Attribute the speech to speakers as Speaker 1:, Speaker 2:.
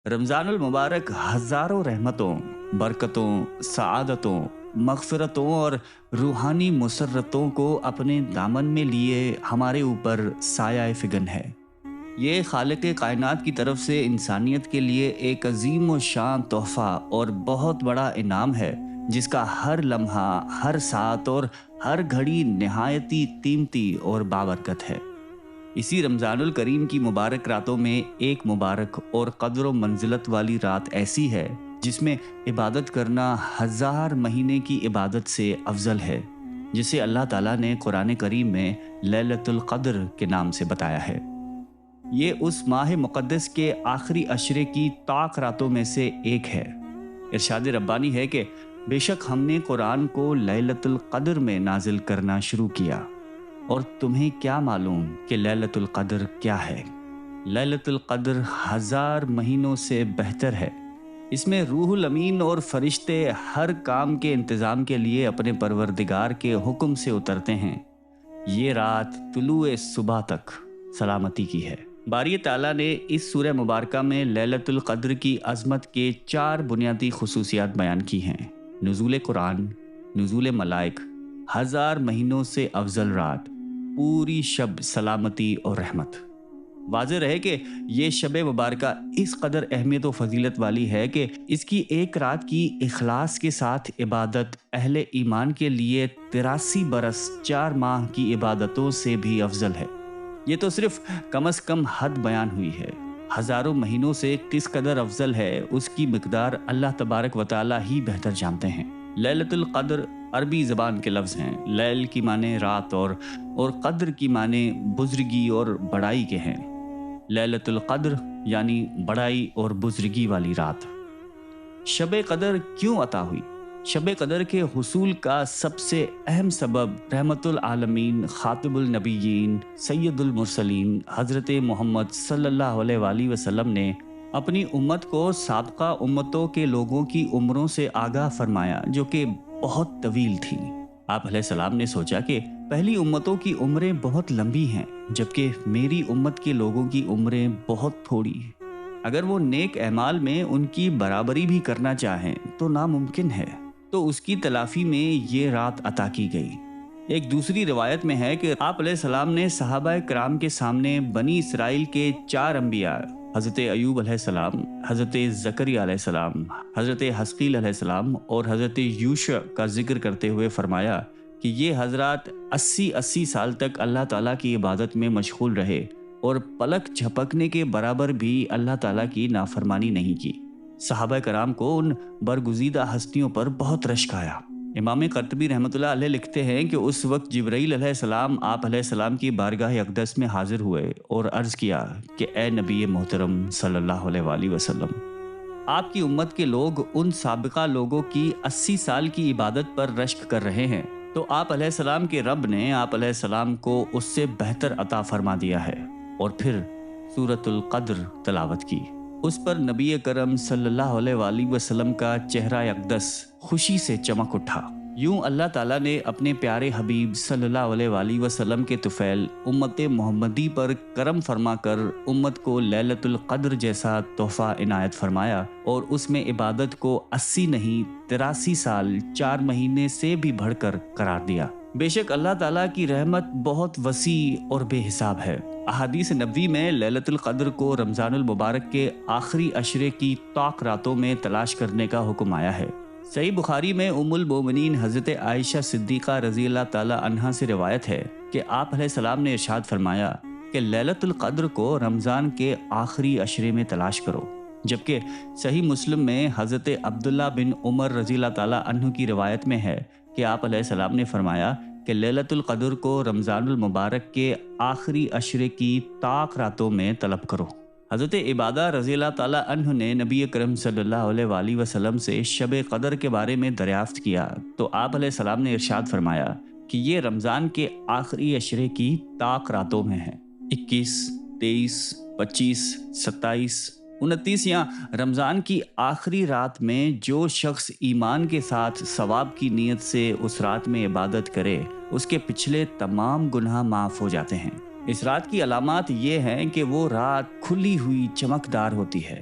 Speaker 1: رمضان المبارک ہزاروں رحمتوں، برکتوں، سعادتوں، مغفرتوں اور روحانی مسرتوں کو اپنے دامن میں لیے ہمارے اوپر سایہ فگن ہے۔ یہ خالق کائنات کی طرف سے انسانیت کے لیے ایک عظیم و شان تحفہ اور بہت بڑا انعام ہے، جس کا ہر لمحہ، ہر ساعت اور ہر گھڑی نہایتی قیمتی اور بابرکت ہے۔ اسی رمضان الکریم کی مبارک راتوں میں ایک مبارک اور قدر و منزلت والی رات ایسی ہے جس میں عبادت کرنا ہزار مہینے کی عبادت سے افضل ہے، جسے اللہ تعالیٰ نے قرآن کریم میں لیلۃ القدر کے نام سے بتایا ہے۔ یہ اس ماہ مقدس کے آخری عشرے کی طاق راتوں میں سے ایک ہے۔ ارشاد ربانی ہے کہ بے شک ہم نے قرآن کو لیلۃ القدر میں نازل کرنا شروع کیا، اور تمہیں کیا معلوم کہ لیلۃ القدر کیا ہے؟ لیلۃ القدر ہزار مہینوں سے بہتر ہے۔ اس میں روح الامین اور فرشتے ہر کام کے انتظام کے لیے اپنے پروردگار کے حکم سے اترتے ہیں۔ یہ رات طلوع صبح تک سلامتی کی ہے۔ باری تعالیٰ نے اس سورہ مبارکہ میں لیلۃ القدر کی عظمت کے 4 بنیادی خصوصیات بیان کی ہیں: نزول قرآن، نزول ملائک، ہزار مہینوں سے افضل رات، پوری شب سلامتی اور رحمت۔ واضح رہے کہ یہ شب مبارکہ اس قدر اہمیت و فضیلت والی ہے کہ اس کی ایک رات کی اخلاص کے ساتھ عبادت اہل ایمان کے لیے 83 برس 4 ماہ کی عبادتوں سے بھی افضل ہے۔ یہ تو صرف کم از کم حد بیان ہوئی ہے۔ ہزاروں مہینوں سے کس قدر افضل ہے اس کی مقدار اللہ تبارک و تعالی ہی بہتر جانتے ہیں۔ لیلۃ القدر عربی زبان کے لفظ ہیں۔ لیل کی معنی رات اور قدر کی معنی بزرگی اور بڑائی کے ہیں۔ لیلۃ القدر یعنی بڑائی اور بزرگی والی رات۔ شب قدر کیوں عطا ہوئی؟ شب قدر کے حصول کا سب سے اہم سبب رحمت العالمین، خاتم النبیین، سید المرسلین حضرت محمد صلی اللہ علیہ وآلہ وسلم نے اپنی امت کو سابقہ امتوں کے لوگوں کی عمروں سے آگاہ فرمایا، جو کہ بہت طویل تھیں۔ آپ علیہ السلام نے سوچا کہ پہلی امتوں کی عمریں بہت لمبی ہیں، جبکہ میری امت کے لوگوں کی عمریں بہت تھوڑی۔ اگر وہ نیک اعمال میں ان کی برابری بھی کرنا چاہیں تو ناممکن ہے، تو اس کی تلافی میں یہ رات عطا کی گئی۔ ایک دوسری روایت میں ہے کہ آپ علیہ السلام نے صحابہ کرام کے سامنے بنی اسرائیل کے 4 انبیاء، حضرت ایوب علیہ السلام، حضرت زکریا علیہ السلام، حضرت حزقیل علیہ السلام اور حضرت یوشع کا ذکر کرتے ہوئے فرمایا کہ یہ حضرات 80 سال تک اللہ تعالیٰ کی عبادت میں مشغول رہے اور پلک جھپکنے کے برابر بھی اللہ تعالیٰ کی نافرمانی نہیں کی۔ صحابہ کرام کو ان برگزیدہ ہستیوں پر بہت رشک آیا۔ امام قرطبی رحمۃ اللہ علیہ لکھتے ہیں کہ اس وقت جبرائیل علیہ السلام آپ علیہ السلام کی بارگاہ اقدس میں حاضر ہوئے اور عرض کیا کہ اے نبی محترم صلی اللہ علیہ وآلہ وسلم، آپ کی امت کے لوگ ان سابقہ لوگوں کی 80 سال کی عبادت پر رشک کر رہے ہیں، تو آپ علیہ السلام کے رب نے آپ علیہ السلام کو اس سے بہتر عطا فرما دیا ہے، اور پھر سورۃ القدر تلاوت کی۔ اس پر نبی کرم صلی اللہ علیہ وآلہ وسلم کا چہرہ اقدس خوشی سے چمک اٹھا۔ یوں اللہ تعالیٰ نے اپنے پیارے حبیب صلی اللہ علیہ وآلہ وسلم کے طفیل امت محمدی پر کرم فرما کر امت کو لیلۃ القدر جیسا تحفہ عنایت فرمایا، اور اس میں عبادت کو 80 نہیں 83 سال 4 مہینے سے بھی بڑھ کر قرار دیا۔ بے شک اللہ تعالیٰ کی رحمت بہت وسیع اور بے حساب ہے۔ احادیث نبوی میں لیلۃ القدر کو رمضان المبارک کے آخری عشرے کی طاق راتوں میں تلاش کرنے کا حکم آیا ہے۔ صحیح بخاری میں ام المومنین حضرت عائشہ صدیقہ رضی اللہ تعالی عنہا سے روایت ہے کہ آپ علیہ السلام نے ارشاد فرمایا کہ لیلۃ القدر کو رمضان کے آخری عشرے میں تلاش کرو، جبکہ صحیح مسلم میں حضرت عبداللہ بن عمر رضی اللہ تعالی عنہ کی روایت میں ہے کہ آپ علیہ السلام نے فرمایا کہ لیلۃ القدر کو رمضان المبارک کے آخری عشرے کی طاق راتوں میں طلب کرو۔ حضرت عبادہ رضی اللہ تعالی عنہ نے نبی کرم صلی اللہ علیہ وآلہ وسلم سے شب قدر کے بارے میں دریافت کیا، تو آپ علیہ السلام نے ارشاد فرمایا کہ یہ رمضان کے آخری عشرے کی طاق راتوں میں ہے۔ 21، 23، 25، 27، 29 یا رمضان کی آخری رات میں جو شخص ایمان کے ساتھ ثواب کی نیت سے اس رات میں عبادت کرے، اس کے پچھلے تمام گناہ معاف ہو جاتے ہیں۔ اس رات کی علامات یہ ہیں کہ وہ رات کھلی ہوئی چمکدار ہوتی ہے،